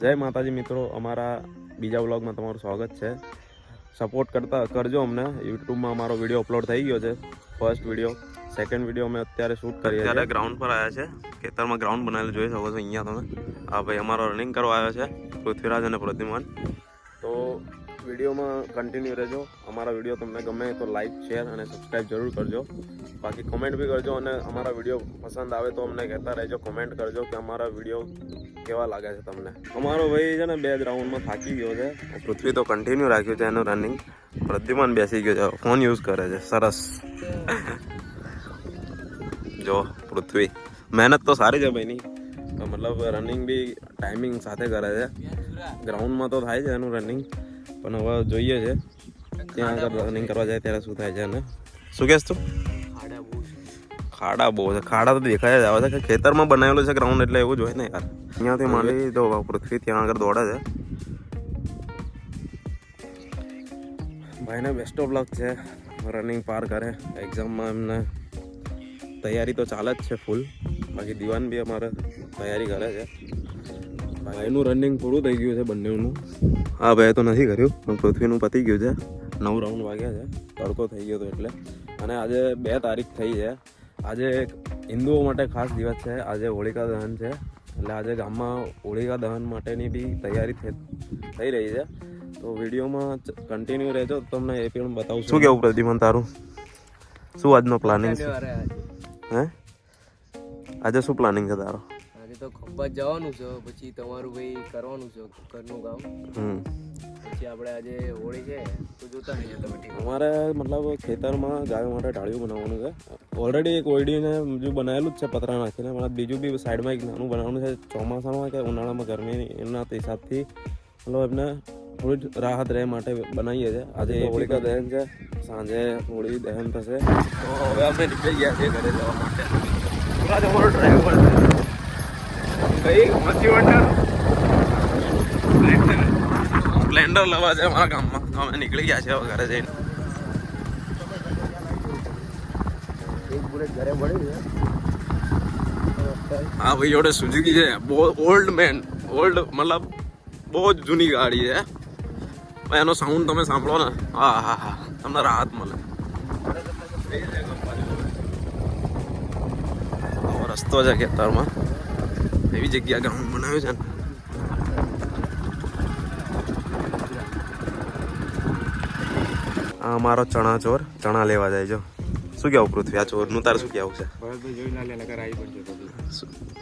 જય માતાજી મિત્રો, અમારા બીજા વ્લોગમાં તમારું સ્વાગત છે. સપોર્ટ કરજો અમને. યુટ્યુબમાં અમારો વિડીયો અપલોડ થઈ ગયો છે, ફર્સ્ટ વિડીયો. સેકન્ડ વિડીયો અમે અત્યારે શૂટ કરીએ છીએ. અત્યારે ગ્રાઉન્ડ પર આવ્યા છે. ખેતરમાં ગ્રાઉન્ડ બનાવેલું જોઈ શકો છો અહીંયા તમે. આ ભાઈ અમારો રનિંગ કરવા આવ્યો છે, પૃથ્વીરાજ અને પ્રદ્યુમન. તો વિડીયોમાં કન્ટિન્યુ રહેજો. અમારા વિડીયો તમને ગમે તો લાઈક, શેર અને સબસ્ક્રાઈબ જરૂર કરજો. બાકી કોમેન્ટ બી કરજો અને અમારા વિડીયો પસંદ આવે તો અમને કહેતા રહેજો, કોમેન્ટ કરજો કે અમારા વિડીયો કેવા લાગે છે તમને. અમારો ભાઈ છે ને 2 રાઉન્ડમાં થાકી ગયો છે. પૃથ્વી તો કન્ટિન્યુ રાખ્યું છે એનું રનિંગ. પ્રદ્યુમન બેસી ગયો છે, ફોન યુઝ કરે છે. સરસ. જો પૃથ્વી મહેનત તો સારી છે ભાઈની. તો મતલબ રનિંગ બી ટાઈમિંગ સાથે કરે છે. ગ્રાઉન્ડમાં તો થાય છે એનું રનિંગ, પણ હવે જોઈએ છે ત્યાં આગળ રનિંગ કરવા જાય ત્યારે શું થાય છે. અને શું કહેશ તું? ખાડા બહુ છે. ખાડા તો દેખાય જ આવે છે કે ખેતરમાં બનાવેલું છે ગ્રાઉન્ડ, એટલે એવું જ હોય ને યાર. અહીંયાથી માંડી તો પૃથ્વી ત્યાં આગળ દોડે છે. ભાઈને બેસ્ટ ઓફ લક છે, રનિંગ પાર કરે. એક્ઝામમાં એમને તૈયારી તો ચાલે જ છે ફૂલ. બાકી દિવાન બી અમારે તૈયારી કરે છે. ભાઈનું રનિંગ પૂરું થઈ ગયું છે બંનેનું. હા ભાઈ તો નથી કર્યું, પણ પૃથ્વીનું પતી ગયું છે. 9 રાઉન્ડ વાગ્યા છે, તડકો થઈ ગયો હતો એટલે. અને આજે 2 તારીખ થઈ છે. આજે હિન્દુઓ માટે ખાસ દિવસ છે. આજે હોળિકા દહન છે, એટલે આજે ગામમાં હોળિકા દહન માટેની બી તૈયારી થઈ રહી છે. તો વિડીયોમાં કન્ટિન્યુ રહેજો, તમને એ પણ બતાવું. શું કેવું પ્રદ્યુમન તારું? શું આજનો પ્લાનિંગ છે? હે આજે શું પ્લાનિંગ છે તારો? આજે તો ખંભાત જવાનું છે, પછી તમારું ભાઈ કરવાનું છે ઘરનું કામ. પછી આપણે આજે હોળી છે તો જોતા નહીં તમે. અમારે મતલબ ખેતરમાં ગાયો માટે ઢાળિયું બનાવવાનું છે. ઓલરેડી એક ઓયડીને બીજું બનાવેલું જ છે પતરા નાખીને. મતલબ બીજું બી સાઈડમાં એક નાનું બનાવવાનું છે. ચોમાસામાં કે ઉનાળામાં ગરમી એના હિસાબથી મતલબ એમને થોડી રાહત રહે માટે બનાવીએ છીએ. આજે હોળિકા દહન છે, સાંજે હોળી દહન થશે. તો હવે અમે નીકળી ગયા છીએ ઘરે જવા માટે. પૂરા અમારો ડ્રાઈવર છે સ્પ્લેન્ડર લેવા છે અમારા ગામમાં. તો અમે નીકળી ગયા છે ઘરે જઈને. હા ભાઈ જોડે સુઝુકી છે, બહુ ઓલ્ડ મતલબ બહુ જ જૂની ગાડી છે. એનો સાઉન્ડ તમે સાંભળો ને, હા હા હા, તમને રાહત મળે. આવો રસ્તો છે ખેતરમાં, એવી જગ્યા ગ્રાઉન્ડ બનાવ્યું છે ને. આ અમારો ચણા ચોર ચણા લેવા જાય. જો શું કેવું પૃથ્વી, આ ચોરનું તારે શું કેવું છે?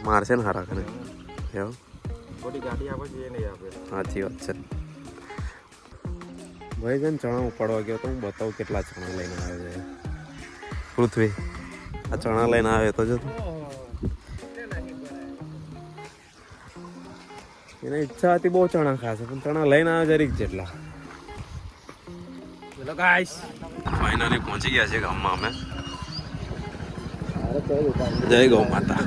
મારશે ને હારા કરે એવું? સાચી વાત છે ભાઈ. છે ને ચણા ઉપાડવા ગયો તો હું બતાવું કેટલા ચણા લઈને આવે છે પૃથ્વી. આ ચણા લઈને આવે તો જો એને ઈચ્છા હતી બહુ ચણા ખાશે, પણ ચણા લઈને આવે જરીક જેટલા. ફાઇનલી પહોંચી ગયા છે ગામમાં અમે. જય ગૌ માતા.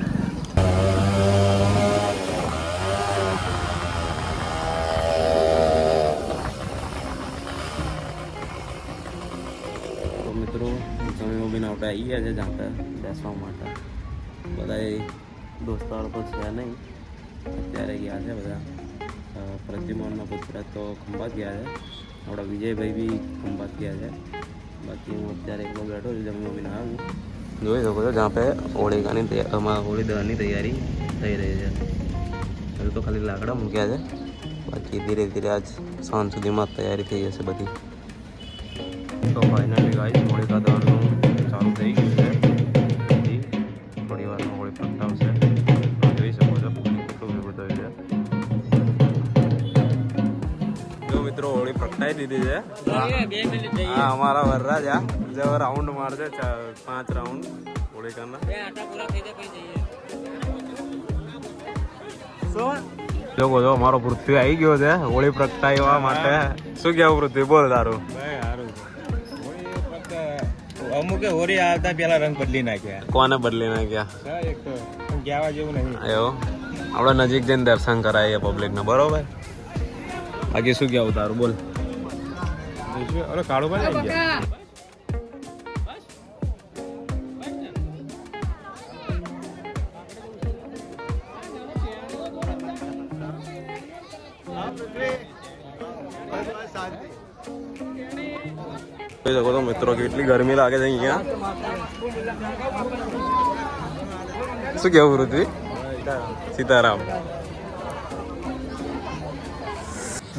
મિત્રો જમીન આપણે આવી ગયા છે જાતે બેસવા માટે. બધા દોસ્તારો તો છે નહીં, અત્યારે ગયા છે બધા. પ્રદ્યુમનના પુત્ર તો ખંભાત ગયા છે, આપણા વિજયભાઈ બી ખંભાત ગયા છે. બાકી હું અત્યારે એકલો બેઠો છું, જમીન આવ્યું. જોઈ શકો છો જ્યાં પે હોળી દહનની તૈયારી થઈ રહી છે. હજુ તો ખાલી લાકડા મૂક્યા છે, બાકી ધીરે ધીરે આજ સાંજ સુધીમાં તૈયારી થઈ જશે બધી. તો ફાઇનલી ગાઈસ હોળિકા દહનનું ચાલુ થઈ ગયું છે. થોડી વારમાં હોળી પ્રગટાવશે. જોઈ શકો છો કેટલું ભેગું થયું છે. જો મિત્રો હોળી પ્રગટાઈ દીધી છે. હા અમારા વરરાજા જો રાઉન્ડ મારશે 5 રાઉન્ડ હોળિકાના. જોકો જો અમારો પૃથ્વી આવી ગયો છે હોળી પ્રગટાવવા માટે. શું કેવું પૃથ્વી, બોલ તારું? અમુક હોળી આવતા પેલા રંગ બદલી નાખ્યા. કોને બદલી નાખ્યા? કહેવા જેવું નહીં. એવું આપણે નજીક જઈને દર્શન કરાવીએ પબ્લિકને, બરોબર? બાકી શું કેવું તારું, બોલ? કાળો ભાઈ જોઈ શકો તો મિત્રો કેટલી ગરમી લાગે છે અહીંયા. શું કેવું પૃથ્વી? સીતારામ.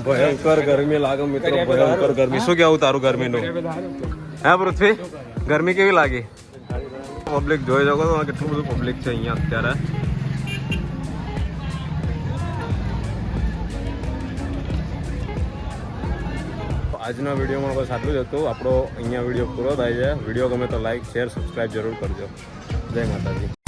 ભયંકર ગરમી લાગે મિત્રો, ભયંકર ગરમી. શું કેવું તારું ગરમીનું? હા પૃથ્વી, ગરમી કેવી લાગી? પબ્લિક જોઈ શકો તો કેટલું બધું પબ્લિક છે અહીંયા અત્યારે. આજના વિડીયોમાં બસ આટલું જ હતું. આપણો અહીંયા વિડીયો પૂરો થાય છે. વિડીયો ગમે તો લાઈક, શેર, સબસ્ક્રાઈબ જરૂર કરજો. જય માતાજી.